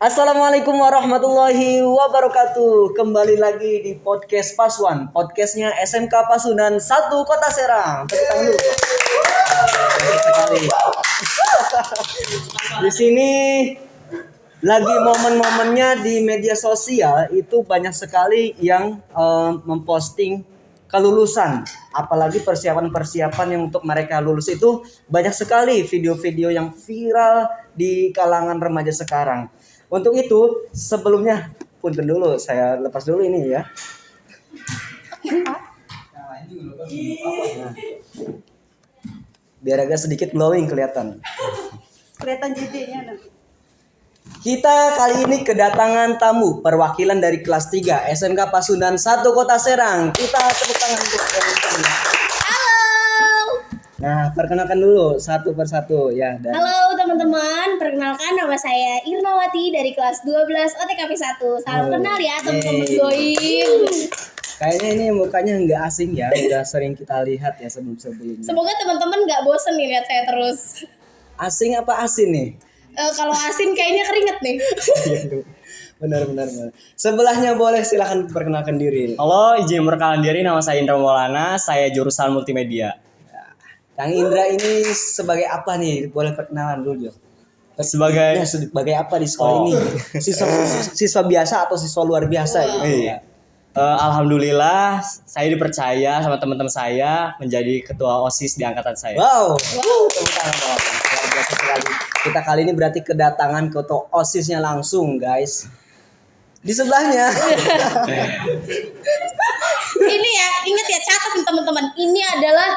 Assalamualaikum warahmatullahi wabarakatuh. Kembali lagi di podcast Pasuan, podcastnya SMK Pasundan 1 Kota Serang. Tepuk tangan dulu. Sekali. Di sini lagi momen-momennya di media sosial itu banyak sekali yang memposting kelulusan, apalagi persiapan-persiapan yang untuk mereka lulus itu banyak sekali video-video yang viral di kalangan remaja sekarang. Untuk itu sebelumnya punten dulu, saya lepas dulu ini ya. Biar agak sedikit glowing kelihatan. Kelihatan JJ-nya nanti. Kita kali ini kedatangan tamu perwakilan dari kelas 3 SMK Pasundan 1 Kota Serang. Kita tepuk tangan untuk teman-teman. Nah, perkenalkan dulu satu persatu ya. Halo teman-teman, perkenalkan nama saya Irnawati dari kelas 12 OTKP 1. Salam kenal ya teman-teman goib. Kayaknya ini mukanya nggak asing ya, udah sering kita lihat ya sebelum-sebelumnya. Semoga teman-teman nggak bosen nih lihat saya terus. Asing apa asin nih? Kalau asin kayaknya keringet nih. Benar. Sebelahnya boleh silahkan perkenalkan diri. Halo, izin perkenalan diri, nama saya Indra Maulana, saya jurusan multimedia. Kang Indra ini sebagai apa nih? Boleh perkenalan dulu, Jo. Sebagai Sebagai apa di sekolah ini? Siswa biasa atau siswa luar biasa gitu? Iya. Alhamdulillah saya dipercaya sama teman-teman saya menjadi ketua OSIS di angkatan saya. Wow. Tepuk tangan, Bapak. Luar biasa sekali. Kita kali ini berarti kedatangan ketua OSISnya langsung, guys. Di sebelahnya. Ini ya, ingat ya, catat nih teman-teman. Ini adalah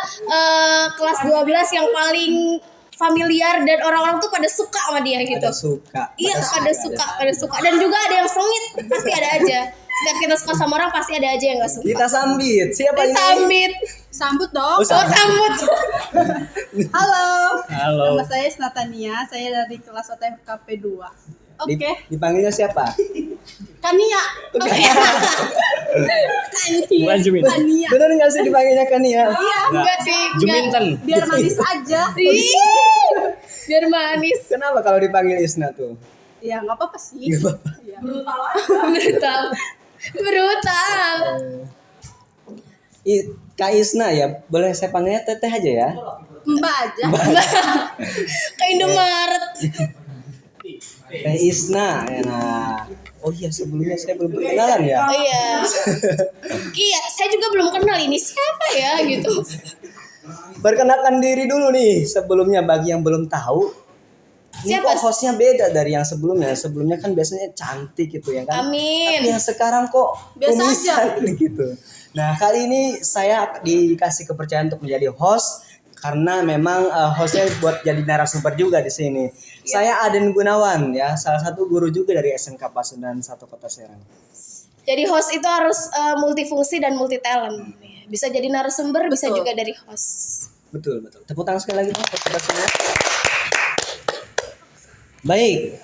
kelas 12 yang paling familiar dan orang-orang tuh pada suka sama dia gitu. Iya, pada suka. Dan juga ada yang sengit, pasti ada aja. Setiap kita suka sama orang pasti ada aja yang gak suka. Kita sambit. Siapa ini? Sambit. Sambut dong. Oh, Sambut. Halo. Halo. Nama saya Natania, saya dari kelas OTKP 2. Oke. Dipanggilnya siapa? Kania. Bukan Jumin. Kania. Bener nggak sih dipanggilnya Kania? Iya. Enggak sih. Juminten. Biar manis aja. Ih, biar manis. Kenapa kalau dipanggil Isna tuh? Ya nggak apa-apa sih. Nggak apa-apa. Iya. Brutal. Kak Isna ya, boleh saya panggilnya Teteh aja ya? Mbak aja. Ke Indomaret. Teh Isna, ya nah. Oh iya, sebelumnya saya belum berkenalan ya. Iya. Iya, saya juga belum kenal ini siapa ya gitu. Perkenalkan diri dulu nih sebelumnya bagi yang belum tahu. Ini Siapa? kok hostnya beda dari yang sebelumnya. Sebelumnya kan biasanya cantik gitu ya kan. Amin. Tapi yang sekarang kok Biasa kumisan gitu. Nah, kali ini saya dikasih kepercayaan untuk menjadi host karena memang hostnya buat jadi narasumber juga di sini. Saya Aden Gunawan ya, salah satu guru juga dari SMK Pasundan 1 Kota Serang. Jadi host itu harus multifungsi dan multi talent. Bisa jadi narasumber, bisa juga dari host. Betul. Tepuk tangan sekali lagi buat kita semua. Baik,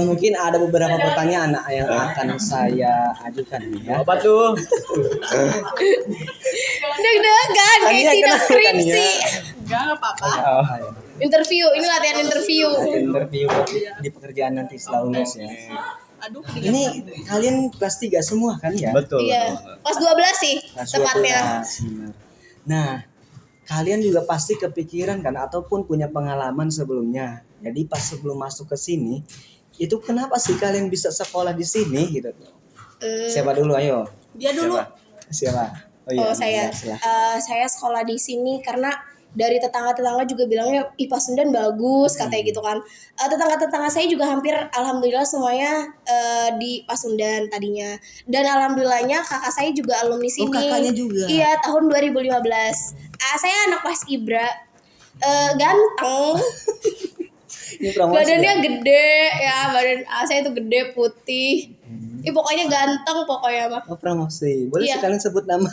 mungkin ada beberapa pertanyaan yang akan saya ajukan ya. Apa tuh? Deg-degan kayak Kania, sidang kenapa, skripsi. Enggak apa-apa. Oh, Interview, ini latihan interview. interview di pekerjaan nanti setelah lulus ya. Aduh. Ini kalian kelas 3 semua kan ya? Betul. Iya. Kelas 12 sih Kelas tepatnya. 12, benar. Nah, kalian juga pasti kepikiran kan ataupun punya pengalaman sebelumnya. Jadi pas sebelum masuk ke sini, itu kenapa sih kalian bisa sekolah di sini gitu? Siapa dulu ayo? Dia dulu. Siapa? Oh, saya benar, silahkan. saya sekolah di sini karena dari tetangga-tetangga juga bilangnya IPA Pasundan bagus katanya gitu kan. Tetangga-tetangga saya juga hampir alhamdulillah semuanya di Pasundan tadinya. Dan alhamdulillahnya kakak saya juga alumni sini. Oh, kakaknya juga. Iya, tahun 2015. Saya anak Paskibra. Ganteng. Ini promosi Badannya ya? gede ya, badan saya itu gede putih. Pokoknya ganteng pokoknya mah. Oh, promosi. Boleh Iya. sekalian sebut nama?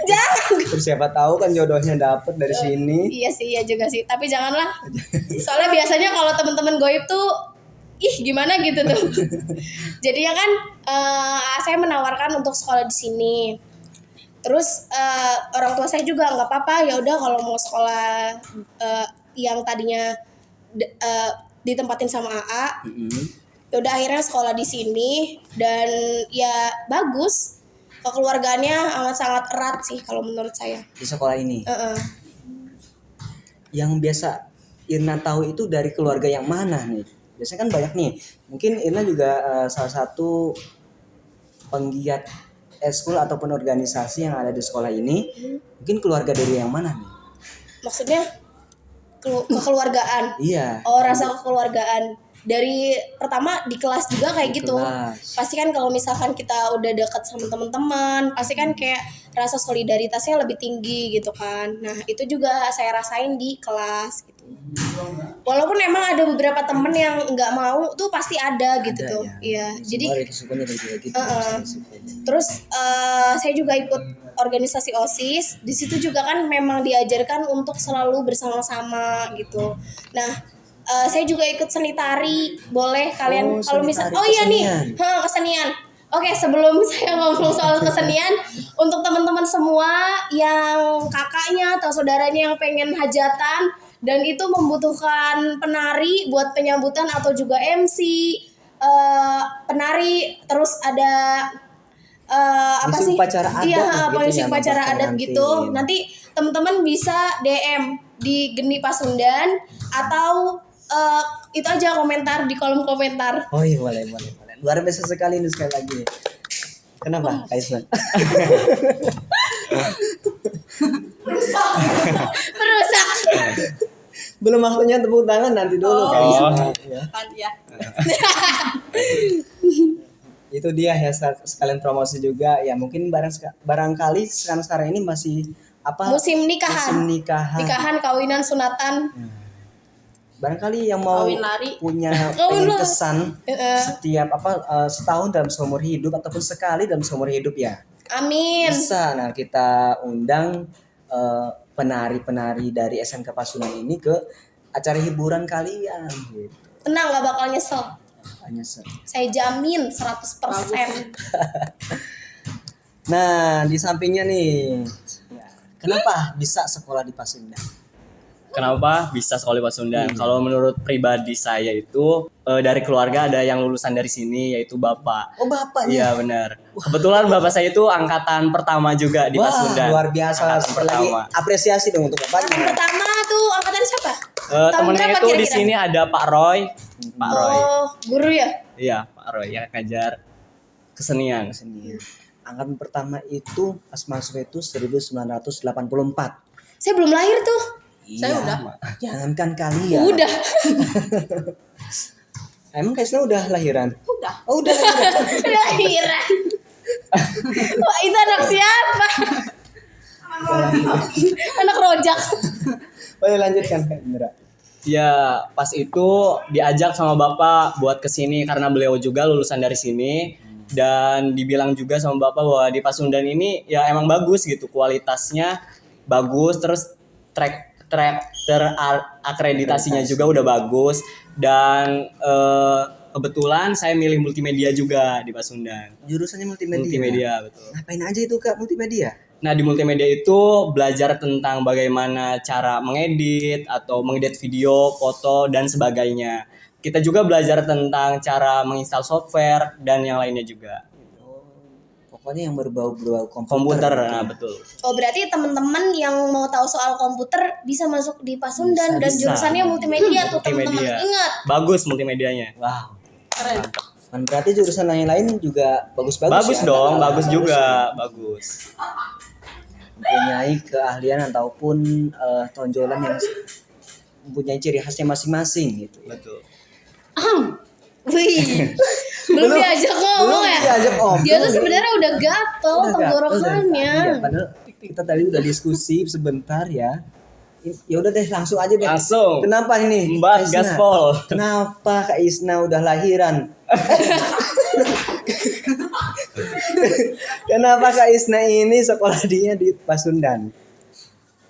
Jangan. Terus siapa tahu kan jodohnya dapet dari sini. Iya sih, iya juga sih. Tapi janganlah. Soalnya biasanya kalau teman-teman goib tuh gimana gitu tuh. Jadinya kan saya menawarkan untuk sekolah di sini. Terus orang tua saya juga nggak apa-apa, ya udah kalau mau sekolah yang tadinya ditempatin sama AA, Ya udah akhirnya sekolah di sini dan ya bagus. Kekeluargaannya amat sangat erat sih kalau menurut saya. Di sekolah ini. Heeh. Yang biasa Irna tahu itu dari keluarga yang mana nih? Biasanya kan banyak nih. Mungkin Irna juga salah satu penggiat eskul ataupun organisasi yang ada di sekolah ini. Mungkin keluarga dari yang mana nih? Maksudnya kekeluargaan. Iya. Oh, rasa kekeluargaan. Dari pertama di kelas juga kayak Di gitu. kelas. Pasti kan kalau misalkan kita udah dekat sama teman-teman, pasti kan kayak rasa solidaritasnya lebih tinggi gitu kan. Nah, itu juga saya rasain di kelas gitu. Walaupun emang ada beberapa temen yang nggak mau tuh pasti ada gitu Ada, tuh. ya. Iya. Jadi Semua risikonya juga gitu. Risikonya. terus saya juga ikut organisasi OSIS. Di situ juga kan memang diajarkan untuk selalu bersama-sama gitu. Nah, saya juga ikut seni tari. Boleh kalian Oh, kalau seni misal tari, oh iya nih, kesenian. kesenian. Oke, sebelum saya ngomong soal kesenian, untuk teman-teman semua yang kakaknya atau saudaranya yang pengen hajatan dan itu membutuhkan penari buat penyambutan atau juga MC, penari, terus ada apa Ngisi sih? upacara adat Iya, lah gitu pengisi ya, upacara Bapak adat nanti. gitu. Nanti teman-teman bisa DM di Geni Pasundan atau itu aja komentar di kolom komentar. Oh iya, boleh. Luar biasa sekali ini sekali lagi. Kenapa, Kak Islan? Merusak. Belum waktunya tepuk tangan, nanti dulu Kak Oh. Islan. Ya. Kan ya. Itu dia ya, sekalian promosi juga ya. Mungkin barangkali sekarang ini masih apa? Musim nikahan. Musim nikahan. Nikahan, kawinan, sunatan. Barangkali yang mau Kawin lari. punya Kawin pengen lari. kesan setiap setahun dalam seumur hidup ataupun sekali dalam seumur hidup ya. Amin. Bisa. Nah, kita undang penari-penari dari SMK Pasundan ini ke acara hiburan kalian gitu. Tenang, gak bakal nyesel. Hanya seru. Saya jamin 100%. Nah, di sampingnya nih, ya, kenapa bisa sekolah di Pasundan? Kenapa bisa sekolah di Pasundan? Kalau menurut pribadi saya itu dari keluarga ada yang lulusan dari sini yaitu bapak. Oh, bapaknya. Iya benar. Kebetulan bapak saya itu angkatan pertama juga di Wah, Pasundan. luar biasa. Angkatan Sekali lagi pertama. apresiasi dong untuk Yang bapaknya. pertama tuh angkatan siapa? Tahun Temennya berapa itu di kira-kira? sini ada Pak Roy. Pak Roy. Oh, guru ya? Iya, Pak Roy yang ngajar kesenian. Seni. Angkatan pertama itu pas masuk itu 1984. Saya belum lahir tuh. Saya udah. Jangankan kalian. Udah. Emang Kak Isna udah lahiran? Udah. Oh, udah lahiran. Lahiran. Wah, itu anak siapa? Anak rojak. Boleh lanjutkan Kak Indra. Ya, pas itu diajak sama bapak buat kesini karena beliau juga lulusan dari sini. Dan dibilang juga sama bapak bahwa di Pasundan ini ya emang bagus gitu, kualitasnya bagus, terus track terakreditasinya juga udah bagus. Dan kebetulan saya milih multimedia juga di Pasundan. Jurusannya multimedia. Multimedia, betul. Ngapain aja itu Kak multimedia? Nah, di multimedia itu belajar tentang bagaimana cara mengedit atau mengedit video, foto, dan sebagainya. Kita juga belajar tentang cara menginstal software dan yang lainnya juga. Pokoknya yang berbau Komputer, gitu nah ya. betul. Oh, berarti teman-teman yang mau tahu soal komputer bisa masuk di Pasundan dan Bisa. jurusannya multimedia tuh teman-teman. Multimedia. Ingat. Bagus multimedianya. Wow. Keren. Kan berarti jurusan lain juga bagus-bagus. Bagus ya? dong, Ada- bagus ada juga, ya. bagus. Mempunyai keahlian ataupun tonjolan yang mempunyai ciri khasnya masing-masing gitu. Betul. Wih. Belum diajak ngomong ya? diajak om. Dia tuh sebenarnya udah gatel tenggorokannya. Padahal kita tadi udah diskusi sebentar ya. Ya udah deh, langsung aja deh. Langsung. Kenapa ini? Mbak Kak Isna? gaspol. Kenapa Kak Isna udah lahiran? Kenapa Kak Isna ini sekolah dia di Pasundan?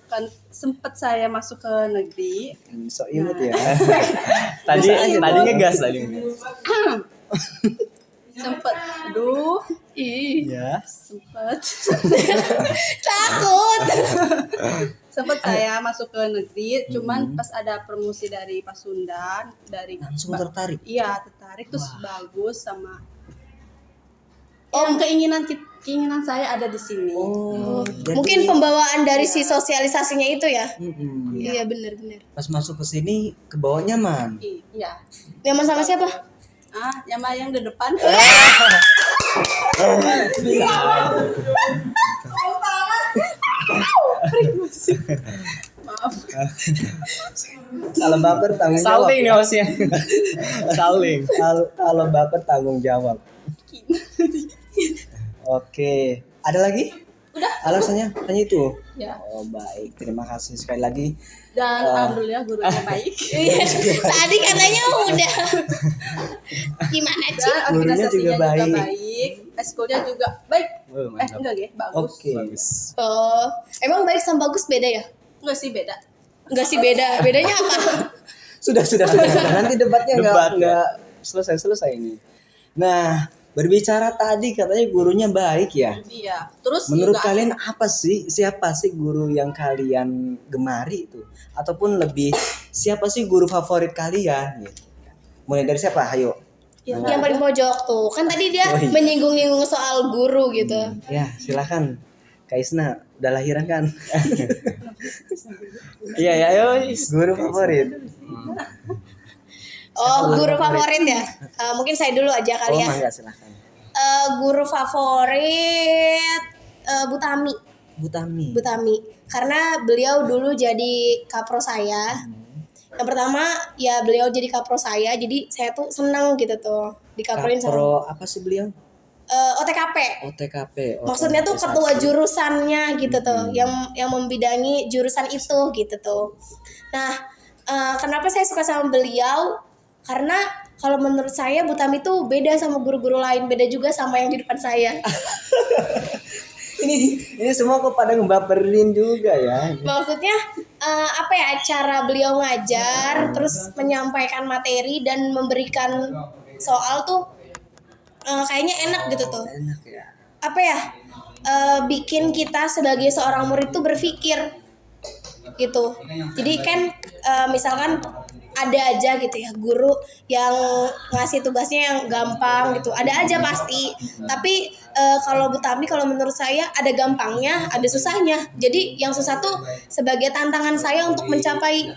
Kan sempet saya masuk ke negeri. So imut ya. Tadi ngegas tadi. Sempet. Aduh. Ih. Ya. Sempet. Takut. Sempat saya masuk ke negeri, cuman pas ada promosi dari Pasundan, dari Langsung tertarik. Iya, tertarik terus Wah. bagus sama keinginan saya ada di sini. Oh, jadi Mungkin pembawaan dari si sosialisasinya itu ya. Mm-mm. Iya benar-benar. Pas masuk ke sini ke bawah nyaman. Iya. Nyaman sama siapa? Yang di depan. Maaf. Kalau baper tanggung jawab. Saling nih hostnya. Saling. Kalau baper tanggung jawab. Oke, ada lagi? Udah. Alasannya hanya itu. Ya. Oh baik, terima kasih sekali lagi. Dan alhamdulillah gurunya baik. Iya. Tadi katanya udah. Gimana Dan sih? Gurunya organisasinya juga juga baik. baik. Eskulnya juga baik. Oh, mantap. Enggak ya, bagus. Oke. Oh, emang baik sama bagus beda ya? Enggak sih beda. Enggak sih beda. Bedanya apa? Sudah. Nanti debatnya Debat, nggak selesai ini. Nah, berbicara tadi katanya gurunya baik ya. Iya. Terus Menurut juga kalian siapa sih guru yang kalian gemari itu? Ataupun lebih siapa sih guru favorit kalian? Gitu. Mulai dari siapa? Ayo. Yang paling pojok tuh. Kan tadi dia Oh, iya. menyinggung-nyinggung soal guru gitu. Ya, silakan. Kak Isna, udah lahiran kan? Iya ya, ayo. Guru favorit. Oh, guru favorit ya? Mungkin saya dulu aja Oh, kali ya. mangga silakan. Guru favorit Bu Tami. Bu Tami. Bu Tami. Karena beliau dulu jadi kapro saya. Yang pertama ya beliau jadi kapro saya, jadi saya tuh senang gitu tuh dikaproin sama Kapro apa sih beliau? OTKP. OTKP. Maksudnya tuh ketua jurusannya gitu tuh, yang membidangi jurusan itu gitu tuh. Nah, kenapa saya suka sama beliau? Karena kalau menurut saya Bu Tami tuh beda sama guru-guru lain, beda juga sama yang di depan saya. Ini semua kok pada ngebaperin juga ya. Maksudnya apa ya, cara beliau ngajar, terus menyampaikan materi dan memberikan soal tuh kayaknya enak gitu tuh. Enak ya. Apa ya, bikin kita sebagai seorang murid tuh berpikir gitu. Jadi kan misalkan ada aja gitu ya guru yang ngasih tugasnya yang gampang gitu, ada aja pasti. Tapi kalau Bu Tami, kalau menurut saya ada gampangnya, ada susahnya. Jadi yang susah tuh sebagai tantangan saya untuk mencapai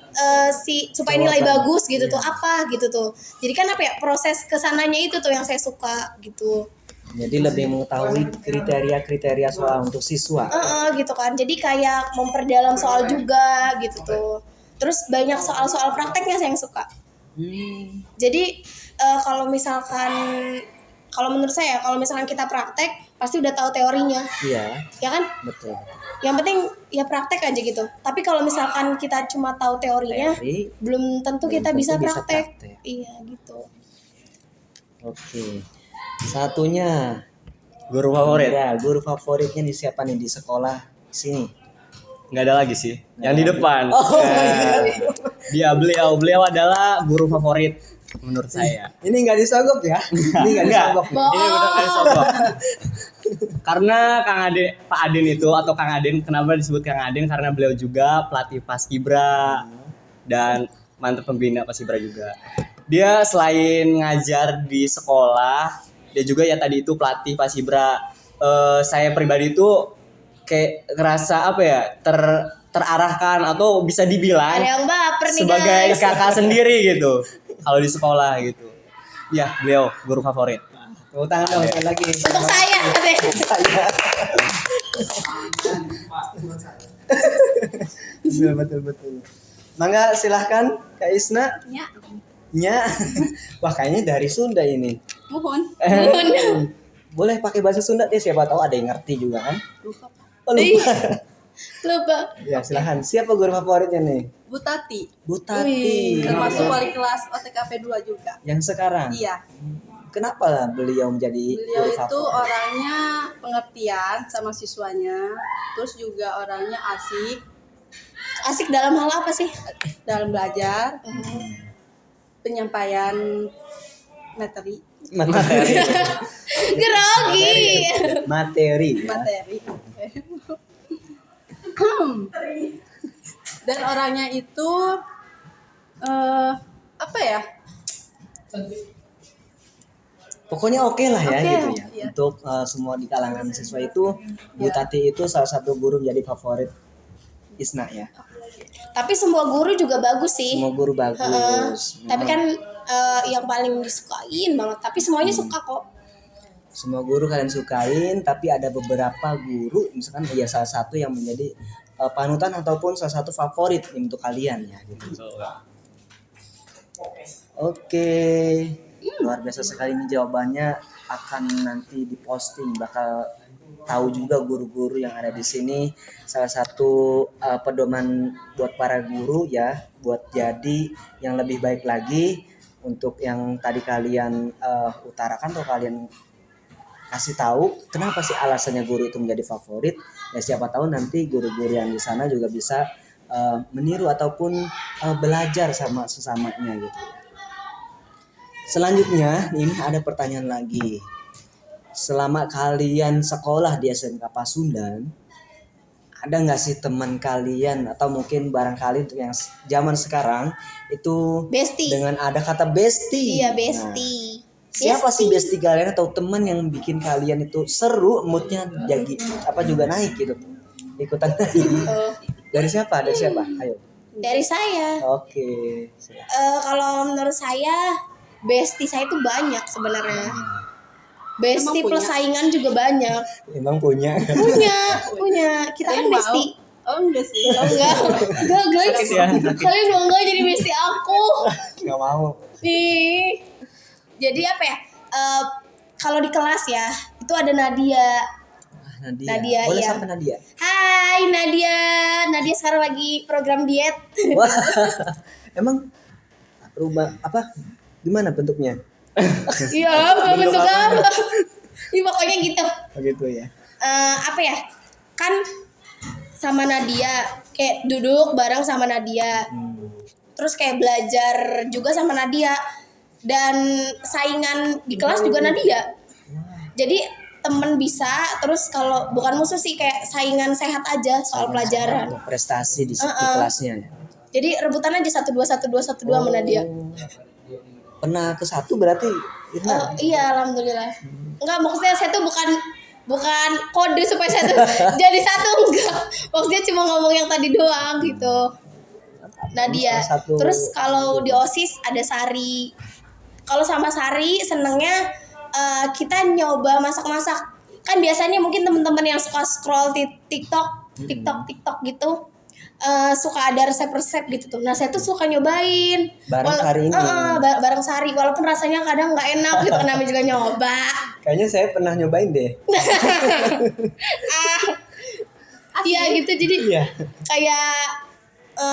supaya nilai bagus gitu tuh, apa gitu tuh. Jadi kan apa ya, proses kesananya itu tuh yang saya suka gitu. Jadi lebih mengetahui kriteria soal untuk siswa. Gitu kan. Jadi kayak memperdalam soal juga gitu tuh. Terus banyak soal-soal prakteknya saya yang suka. Jadi kalau menurut saya, kalau misalkan kita praktek pasti udah tahu teorinya, Iya, ya kan? betul. Yang penting ya praktek aja gitu. Tapi kalau misalkan kita cuma tahu teorinya, Teori, belum tentu kita tentu bisa bisa praktek. praktek. Iya gitu. Oke. Satunya Guru favorit. ya, guru favoritnya di siapa nih di sekolah sini? Nggak ada lagi sih. Yang di depan. Oh, Dia beliau adalah guru favorit menurut saya. Ini nggak disogok ya? Ini nggak disogok. nih. Ini benar kali sogok. Karena Pak Aden itu, atau Kang Aden, kenapa disebut Kang Aden? Karena beliau juga pelatih Paskibra dan mantan pembina Paskibra juga. Dia selain ngajar di sekolah, dia juga ya tadi itu pelatih Paskibra. Saya pribadi itu kayak ngerasa apa ya, terarahkan atau bisa dibilang Ada yang baper nih sebagai guys. kakak sendiri gitu kalau di sekolah gitu. Ya, beliau guru favorit. Tepuk tangan dong sekali lagi. Untuk saya katanya. Betul. Mangga silahkan Kak Isna. Ya, Nya. Wah kayaknya dari Sunda ini. mohon. Boleh pakai bahasa Sunda deh, siapa tahu ada yang ngerti juga kan? Lupa. Oh, lupa. Lupa. Ya silahkan. Siapa guru favoritnya nih? Bu Tati, Bu Tati. termasuk wali kelas OTKP 2 juga. Yang sekarang. Iya, Kenapa beliau menjadi beliau guru itu favorit? orangnya pengertian sama siswanya, terus juga orangnya asik Asik dalam hal apa sih? dalam belajar, penyampaian materi. Materi. Grogi. Materi. Ya. Materi. Dan orangnya itu apa ya? Pokoknya oke lah ya Oke, gitu ya. iya. Untuk semua di kalangan siswa itu Bu Tati itu salah satu guru menjadi favorit Isna ya. Tapi semua guru juga bagus sih. Semua guru bagus. Tapi kan yang paling disukain banget. Tapi semuanya suka kok. Semua guru kalian sukain, tapi ada beberapa guru misalkan ya salah satu yang menjadi panutan ataupun salah satu favorit untuk kalian ya gitu. Oke. Luar biasa sekali ini jawabannya, akan nanti diposting, bakal tahu juga guru-guru yang ada di sini. Salah satu pedoman buat para guru ya, buat jadi yang lebih baik lagi. Untuk yang tadi kalian utarakan atau kalian kasih tahu kenapa sih alasannya guru itu menjadi favorit, ya siapa tahu nanti guru-guru yang di sana juga bisa meniru ataupun belajar sama sesamanya gitu. Selanjutnya ini ada pertanyaan lagi. Selama kalian sekolah di SMK Pasundan, ada nggak sih teman kalian atau mungkin barangkali untuk yang zaman sekarang itu Bestie. dengan ada kata bestie? Iya, Nah, bestie. siapa sih bestie kalian atau teman yang bikin kalian itu seru, moodnya jadi apa juga naik gitu, ikutan naik? Dari siapa? Dari siapa? Ayo. Dari saya. Oke. Silakan. Kalau menurut saya bestie saya itu banyak sebenarnya. Bestie Emang punya? plus saingan juga banyak. Emang punya? Punya. Kita kan Saya mau. bestie. Oh enggak sih. Oh enggak guys. Sakit ya. Kalian mau enggak jadi bestie aku? Nggak mau. Ih. Jadi apa ya? Kalau di kelas ya, itu ada Nadia. Nadia. Nadia, Boleh iya. sampai Nadia. Hai Nadia. Nadia sekarang lagi program diet. Wah. Emang rubah apa? Gimana bentuknya? Iya, bentuk apa? Ih, pokoknya gitu. Begitu ya. Apa ya? Kan sama Nadia kayak duduk bareng sama Nadia. Terus kayak belajar juga sama Nadia. Dan saingan di kelas juga Nadia. Jadi temen bisa, terus kalau bukan musuh sih kayak saingan sehat aja soal pelajaran. Prestasi di kelasnya ya. Jadi rebutan aja 1-2 1-2 1-2 sama Nadia. Pernah ke satu berarti Irna? Oh, iya, alhamdulillah. Enggak, maksudnya saya tuh bukan kode supaya saya tuh jadi satu, enggak. Maksudnya cuma ngomong yang tadi doang gitu. Nadia. Salah satu. Terus kalau di OSIS ada Sari. Kalau sama Sari senengnya kita nyoba masak-masak. Kan biasanya mungkin teman-teman yang suka scroll di TikTok gitu. Suka ada resep-resep gitu tuh. Nah saya tuh suka nyobain Bareng Sari ini. bareng Sari, walaupun rasanya kadang nggak enak gitu, namanya juga nyoba. Kayaknya saya pernah nyobain deh. Iya gitu, jadi Iya. kayak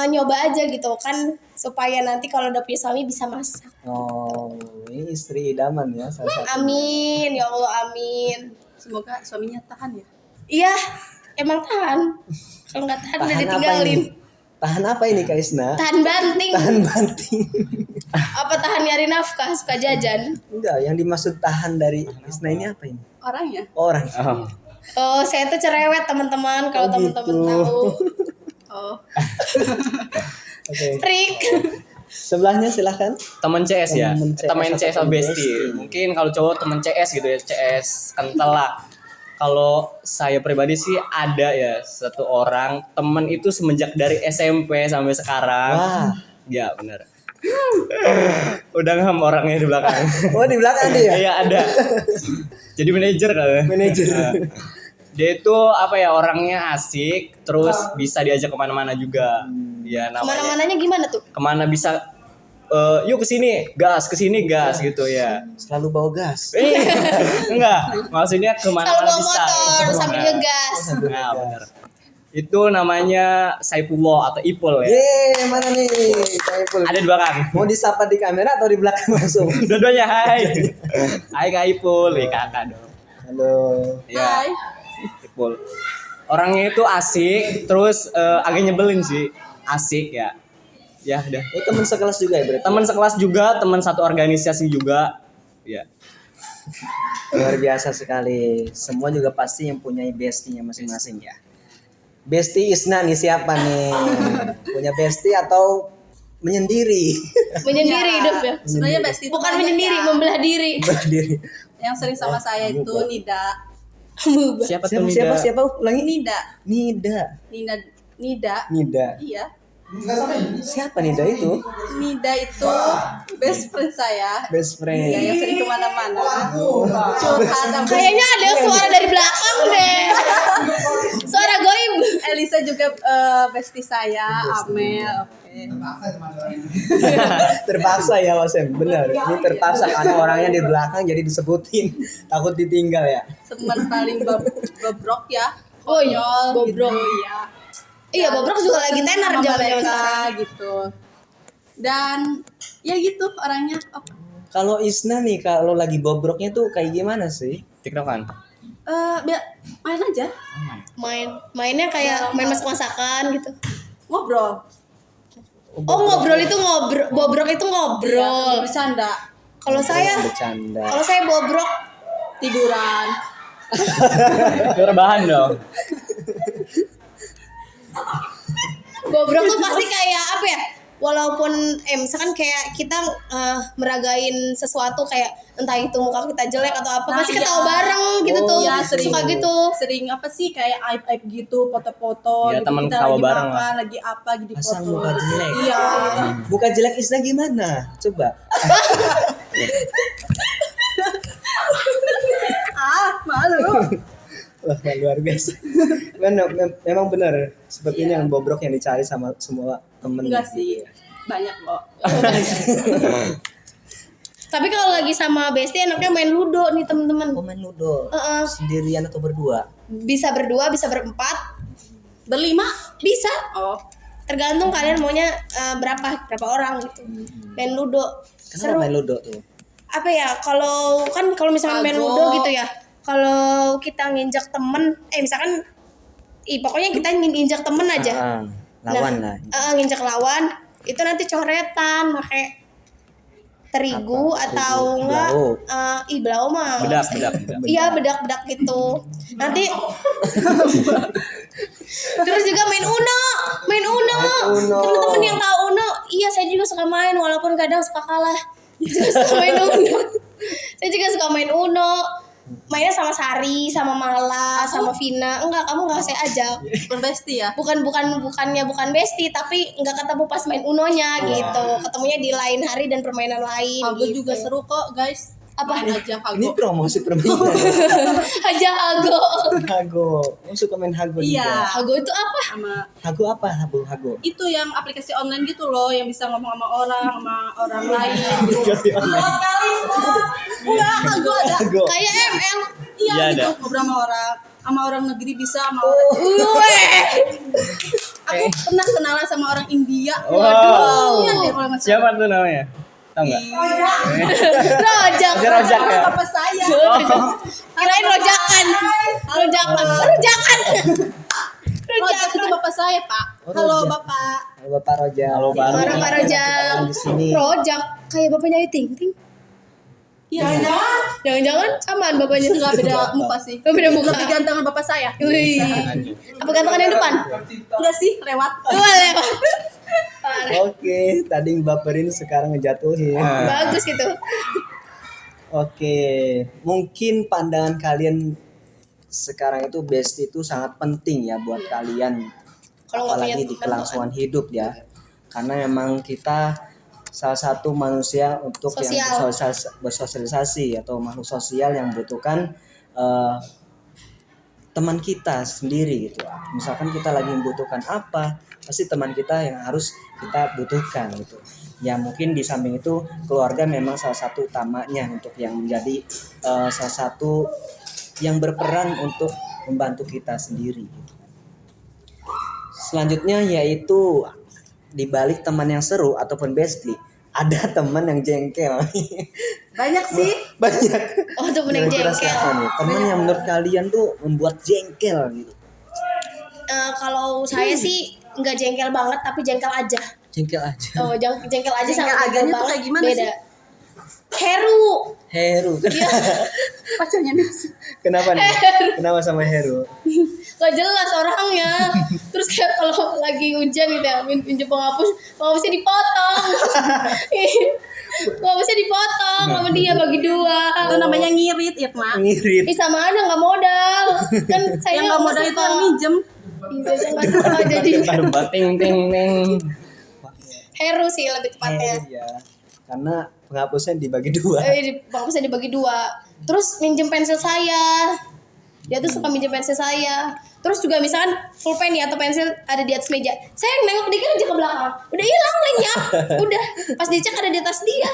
nyoba aja gitu kan, supaya nanti kalau udah punya suami bisa masak. Oh, ini istri idaman ya salah satu. Amin, ya Allah amin. Semoga suaminya tahan ya. Iya, emang tahan. Kalau nggak tahan udah Tahan apa ditinggalin. ini? Tahan apa ini Kak Isna? Tahan banting. Tahan banting. Apa tahan nyari nafkah, suka jajan? Enggak, yang dimaksud tahan dari Isna ini apa ini? Orangnya. Orang. Oh, saya tuh cerewet teman-teman, kalau Oh, teman-teman gitu. tahu. Oh. Oke. Freak. Sebelahnya silahkan. Temen CS ya, Temen CS temen CS atau sama bestie. bestie. Mungkin kalau cowok temen CS gitu ya, CS kental lah. Kalau saya pribadi sih ada ya satu orang temen itu semenjak dari SMP sampai sekarang. Wah. Ya benar. Udah ngam orangnya di belakang. Oh, di belakang dia ya? Iya ada. Jadi manajer kan. Manajer. Dia itu apa ya, orangnya asik, terus bisa diajak kemana-mana juga. Ya namanya. Kemana-mananya gimana tuh? Kemana bisa? Yuk kesini gas gitu ya. Selalu bawa gas. Enggak, maksudnya Kalau kemana-mana bawa bisa. motor sambil Nah, ngegas. Nah, benar. Itu namanya Saifullah atau Ipul ya. Yeay, mana nih? Saiful. Ada di belakang. Mau disapa di kamera atau di belakang langsung? Dua-duanya hai. Hai Kak Ipul, kakak dong. Halo. Ya, Ipul. Orangnya itu asik, terus agak nyebelin sih. Asik ya. Ya udah. Ini teman sekelas juga ya berarti? Teman sekelas juga, teman satu organisasi juga. Ya. Luar biasa sekali. Semua juga pasti yang punya bestie-nya masing-masing ya. Besti Isna nih siapa nih? Punya besti atau menyendiri? Menyendiri hidup ya. Sebenarnya bestie itu Bukan banyak menyendiri, ya. membelah diri. Berdiri. Yang sering sama saya itu Mbak. Nida. Siapa tuh Siapa Nida? siapa siapa? Ulangi. Nida. Nida. Nida. Nida. Iya. Siapa Nida itu? Nida itu best friend saya. Best Iya, friend. yang sering kemana-mana. Curhat sama Kayaknya ada suara dari belakang deh. Suara goib. Elisa juga bestie saya, Amel. Oke. Terpaksa ya Mas Em, benar. Ini terpaksa karena orangnya di belakang jadi disebutin. Takut ditinggal ya. Teman paling bobrok ya. Oh iya, Konyol bobrok. gitu ya. Iya, bobrok juga lagi tenar Sama zaman mereka sekarang. gitu. Dan ya gitu orangnya. Oh, Kalau Isna nih kalau lagi bobroknya tuh kayak gimana sih? TikTokan. main aja, Mainnya kayak main masak-masakan gitu. ngobrol. Oh, ngobrol itu ngobrol, bobrok itu ngobrol. Bercanda, Kalau saya Bercanda. bobrok tiduran. Itu rebahan dong. Bobrok tuh pasti kayak apa ya? Walaupun misalkan kayak kita meragain sesuatu kayak entah itu muka kita jelek atau apa, Nah, pasti iya. ketawa bareng gitu tuh. Iya, sering. Suka gitu. Sering apa sih kayak aib gitu, foto-foto Iya, gitu. teman Kita ketawa lagi bareng makan, lagi apa gitu Pasang foto. muka jelek. Iya. Muka jelek Isna gimana? Coba. Malu. Wah, luar biasa. Memang benar seperti ini yang bobrok yang dicari sama semua temen. Enggak sih. Banyak kok. Tapi kalau lagi sama bestie enaknya main ludo nih teman-teman. Komen ludo. Heeh. Sendirian atau berdua? Bisa berdua, bisa berempat, Berlima? bisa. Oh. Tergantung kalian maunya berapa orang gitu. Main ludo. Kenapa main ludo tuh? Apa ya, kalau misalkan main Kagok. ludo gitu ya, kalau kita nginjak temen misalkan pokoknya kita nginjak temen aja. Lawan lah. Nginjak lawan itu nanti coretan pakai terigu Apa? atau Terigu, enggak belau. belau mah Bedak. iya bedak gitu nanti terus juga main uno Main Uno. temen-temen yang tahu uno, iya saya juga suka main walaupun kadang suka kalah. Suka main uno. Saya juga suka main uno. Mainnya sama Sari, sama Mala, sama Vina. Enggak, kamu enggak saya ajak. Berbesti ya? Bukan bestie, tapi enggak ketemu pas main unonya gitu. Ketemunya di lain hari dan permainan lain. Hago gitu. juga seru kok guys. Apa? Main aja Hago. Ini promosi permainan. Aja Hago. Hago. Kamu suka main Hago Iya. juga? Hago itu apa? Sama Hago apa? Hago. itu yang aplikasi online gitu loh, yang bisa ngomong sama orang lain. Enggak, Hago ada. Hago. Kayak ML. Iya Iya, gitu, ada. ngobrol sama orang negeri bisa sama orang. Aku pernah kenalan sama orang India. Wow. Iya deh kalau nggak salah. Siapa tuh namanya? Tahu nggak? Rojak. Dia rojak ya? Apa saya? Kirain rojakan. Rojakan. Rojak itu bapak saya, Pak. Oh, Halo, Rojak. Bapak. Halo Bapak Rojak. Halo, Pak. Orang Pak Rojak. Di sini. Rojak kayak bapaknya Ayu Ting Ting. Iya, Jangan-jangan samaan bapaknya. enggak beda muka sih. Oh, beda muka. Lebih gantengan bapak saya. Wih. Apa gantengan yang depan? Enggak sih, lewat. Boleh. Oke, tadi baperin sekarang ngejatuhin. Bagus gitu. Oke, mungkin pandangan kalian sekarang itu bestie itu sangat penting ya buat kalian, Kalau nggak punya apalagi di teman kelangsungan hidup ya. Karena memang kita salah satu manusia untuk yang bersosialisasi atau makhluk sosial yang membutuhkan teman kita sendiri gitu. Misalkan kita lagi membutuhkan apa, pasti teman kita yang harus kita butuhkan gitu. Ya mungkin di samping itu keluarga memang salah satu utamanya untuk yang menjadi salah satu yang berperan untuk membantu kita sendiri gitu. Selanjutnya yaitu di balik teman yang seru ataupun bestie ada teman yang jengkel. Banyak sih. Banyak. Oh, temen yang Kira-kira jengkel. siapa nih? Teman yang menurut kalian tuh membuat jengkel gitu. Kalau saya sih nggak jengkel banget, tapi jengkel aja. Jengkel aja. Oh, jengkel aja Jengkel sama aganya tuh banget. kayak gimana Beda. sih? Heru. Heru. Iya. Pacarnya nih. Kenapa nih? Kenapa sama Heru? gak jelas orangnya. Terus kayak kalau lagi hujan gitu ya, pinjam penghapusnya dipotong. Penghapusnya dipotong sama dia bagi 2. Itu namanya ngirit ya, Mak. Ngirit. Sama ada nggak modal. Kan saya Yang nggak modal itu yang minjem. Saya nggak suka jadi Ting ting ting. Heru sih lebih tepatnya. Ya. Karena penghapusnya dibagi 2. Penghapusnya dibagi 2. Terus minjem pensil saya. Dia tuh suka minjem pensil saya. Terus juga misalkan pulpen ya atau pensil ada di atas meja. Saya nengok dikit aja ke belakang. Udah hilang lenyap. Udah. Pas dicek ada di atas dia.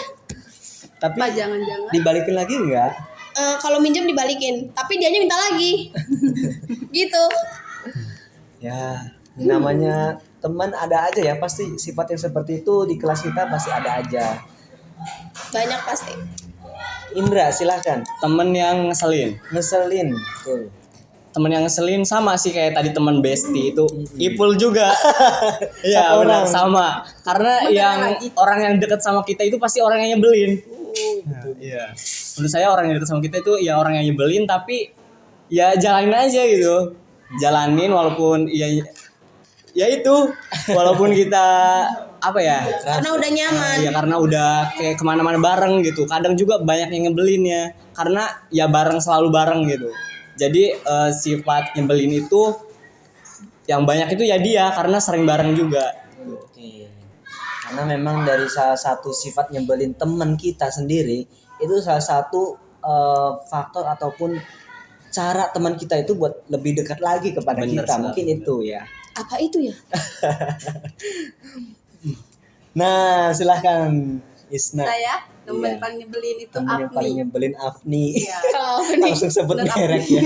Tapi Pak, jangan-jangan. dibalikin lagi enggak? Kalau minjem dibalikin, tapi dianya minta lagi. Gitu. Ya, namanya teman ada aja ya, pasti sifat yang seperti itu di kelas kita pasti ada aja. Banyak pasti. Indra, silahkan. Temen yang ngeselin. Ngeselin, tuh. Temen yang ngeselin sama sih kayak tadi teman Besti itu. Ipul juga. Iya, Satu benar orang. sama. Karena yang orang yang deket sama kita itu pasti orang yang nyebelin. Iya. Menurut saya orang yang deket sama kita itu ya orang yang nyebelin, tapi ya jalanin aja gitu. Jalanin walaupun ya itu walaupun kita apa ya, Karena udah nyaman. ya karena udah kayak kemana-mana bareng gitu. Kadang juga banyak yang nyebelin ya, karena ya bareng, selalu bareng gitu. Jadi sifat nyebelin itu yang banyak itu ya dia, karena sering bareng juga. Oke. Karena memang dari salah satu sifat nyebelin teman kita sendiri itu salah satu faktor ataupun cara teman kita itu buat lebih dekat lagi kepada Bener kita. sekali. Mungkin itu ya. Apa itu ya? Nah, silahkan Isna. Saya teman Iya. paling nyebelin itu Temen yang paling Afni. nyebelin Afni. Iya. Kalau nih. Langsung sebut Bener, merek ya.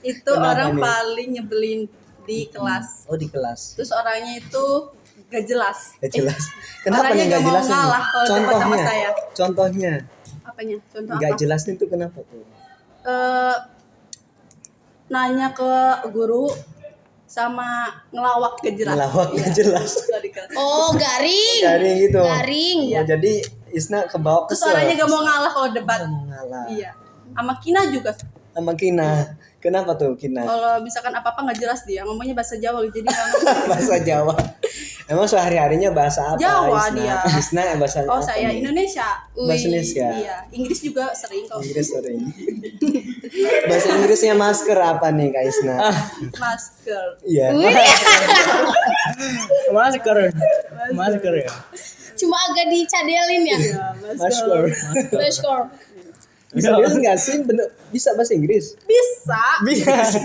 Itu Kenapa orang nih? paling nyebelin di kelas. Oh, di kelas. Terus orangnya itu gak jelas. Gak jelas. Kenapa orangnya nih gak gak mau jelas ini? ngalah kalau debat sama Contohnya. saya. Contohnya. Apanya? Contoh Gak apa? jelasnya itu kenapa tuh? Nanya ke guru sama ngelawak gak jelas. Ngelawak Iya. gak jelas. Kalau di kelas. Oh, garing. Garing gitu. Garing. Oh, jadi Isna kebawa Terus kesel. orangnya gak mau ngalah kalau debat. Gak mau ngalah. Iya. Sama Kina juga. Sama Kina. Kenapa tuh Kina? Kalau misalkan apa-apa gak jelas dia ngomongnya bahasa Jawa jadi nggak ngerti. Bahasa Jawa. Emang sehari-harinya bahasa apa? Jawa Isna? dia. Isna bahasa Oh, apa saya nih? Indonesia. Bahasa Wih. Indonesia. Iya, Inggris juga sering kok. Inggris sering. Bahasa Inggrisnya masker apa nih Kak Isna? Masker. Iya. Masker ya. Cuma agak dicadelin ya. Masker. Masker. Bisa Inggris nggak sih? Bener, bisa bahasa Inggris? Bisa.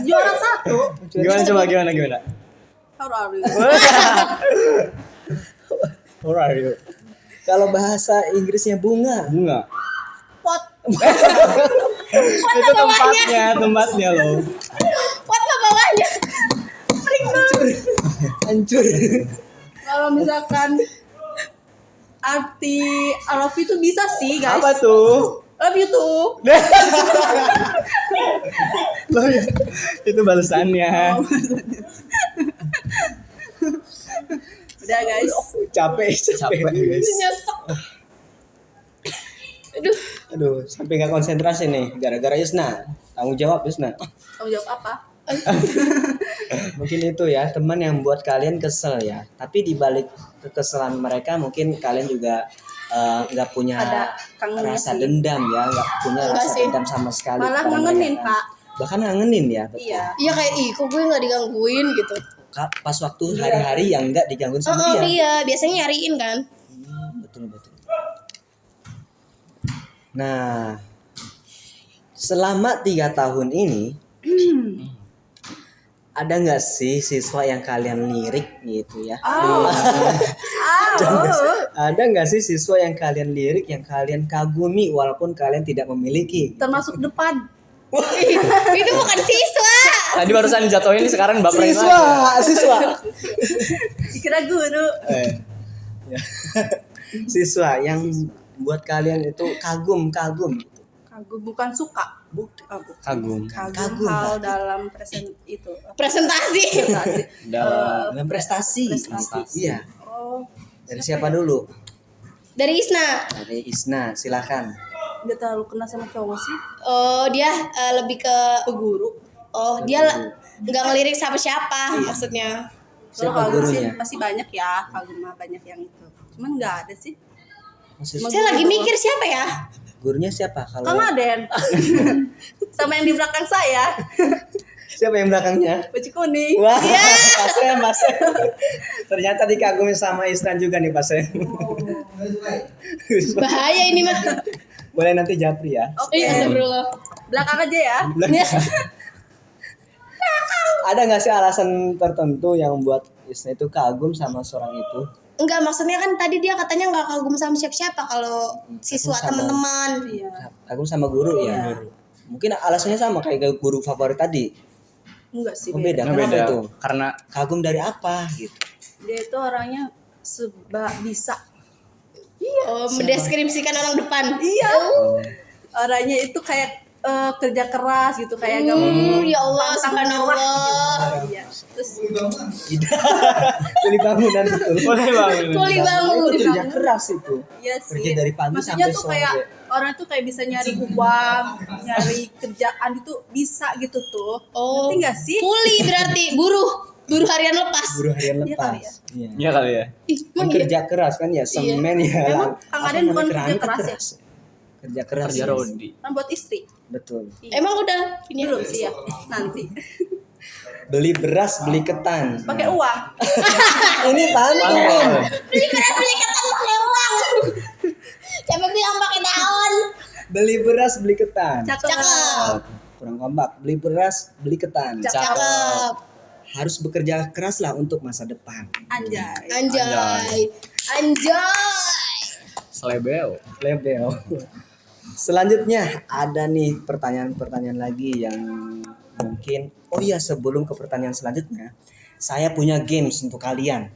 Juara 1. Gimana coba gimana? How are you? How are you? Kalau bahasa Inggrisnya bunga. Bunga. Pot. Itu tempatnya loh. What ke bawahnya? Hancur. Kalau misalkan arti I love you tuh bisa sih, guys. Apa tuh? Love you tuh. Loh, itu balasannya. Udah, guys. Capek. Guys. Nyesek. Aduh. Aduh, sampai nggak konsentrasi nih gara-gara Isna. Tanggung jawab Isna. Kamu jawab apa? Mungkin itu ya teman yang buat kalian kesel ya. Tapi di balik kekesalan mereka mungkin kalian juga nggak punya Ada kangennya rasa sih. dendam ya, nggak punya Enggak rasa sih. dendam sama sekali. Malah kepada ngangenin, mereka. Pak. Bahkan ngangenin ya. Betul. Iya. Iya kayak kok gue nggak digangguin gitu. Pas waktu hari-hari yang nggak digangguin sama Oh, dia. iya, biasanya nyariin kan. Betul. Nah, selama 3 tahun ini ada nggak sih siswa yang kalian lirik gitu ya? Ada nggak sih siswa yang kalian lirik, yang kalian kagumi walaupun kalian tidak memiliki? Termasuk depan. Itu bukan siswa. Tadi barusan jatuhin, sekarang baperin lagi. Siswa. Dikira guru. Ya. Siswa yang buat kalian itu kagum. Kagum bukan suka. Kagum. Kagum, hal Pak. dalam itu. Presentasi. Dalam prestasi. Prestasi. Iya. Oh, Dari siapa dulu? Dari Isna. Dari Isna, silakan. dia terlalu kena sama cowok sih. Oh, dia lebih ke Ke guru. Oh, dia nggak ngelirik siapa-siapa maksudnya. Kalau Siapa kagum sih gurunya? pasti banyak ya, kagum mah banyak yang itu. Cuman nggak ada sih. Maksud- Saya lagi mikir siapa ya? gurunya siapa kalau Kang Aden. Sama yang di belakang saya, siapa yang belakangnya? baju kuning. Wah, Pak Sem. Ternyata dikagumi sama Isnan juga nih Pak Sem. Bahaya ini mah. Boleh nanti japri ya. Oke. Iya, astagfirullah. Belakang aja ya. Ada nggak sih alasan tertentu yang membuat Isna itu kagum sama seorang itu? Enggak, maksudnya kan tadi dia katanya nggak kagum sama siapa-siapa kalau siswa Kagum sama- teman-teman. Iya. Kagum sama guru ya. Mungkin alasannya sama kayak guru favorit tadi. Enggak sih. Oh, Beda. beda. Kenapa Beda. itu? Karena Kagum dari apa gitu? Dia itu orangnya bisa. Oh, mendeskripsikan orang depan. Iya. Orangnya itu kayak kerja keras gitu, kayak gak mau Ya Allah, pantang subhanallah. menyerah gitu. Iya. Terus Kuli bangunan betul. boleh banget. Kuli Itu bangun. kerja keras itu. iya sih. Kerja dari pagi Maksudnya sampai tuh sore. kayak orang tuh kayak bisa nyari uang, nyari kerjaan itu bisa gitu tuh. Oh. Ngerti gak sih? Kuli berarti buruh harian lepas. Guru harian Iya kali lepas. ya. Iya. Iya kali ya. Ih, Kan emang iya? kerja keras kan ya, semen ya. Emang Kang Apa Aden bukan namanya, kerja keramik kan keras ya? Kerja keras. Kerja yes. rodi. Kan buat istri. Betul. Emang udah ini Belum sih ya. Nanti. Beli beras, beli ketan. Pakai uang. Ini pantun. beli beras beli ketan pakai uang. Siapa bilang pakai daun? Beli beras, beli ketan. Cakep. Kurang kompak. Beli beras, beli ketan. Cakep. Harus bekerja keras lah untuk masa depan. Anjay. Anjay. Anjay. Selebel. Lebel. Selanjutnya ada nih pertanyaan-pertanyaan lagi yang mungkin. Oh iya, sebelum ke pertanyaan selanjutnya, saya punya games untuk kalian.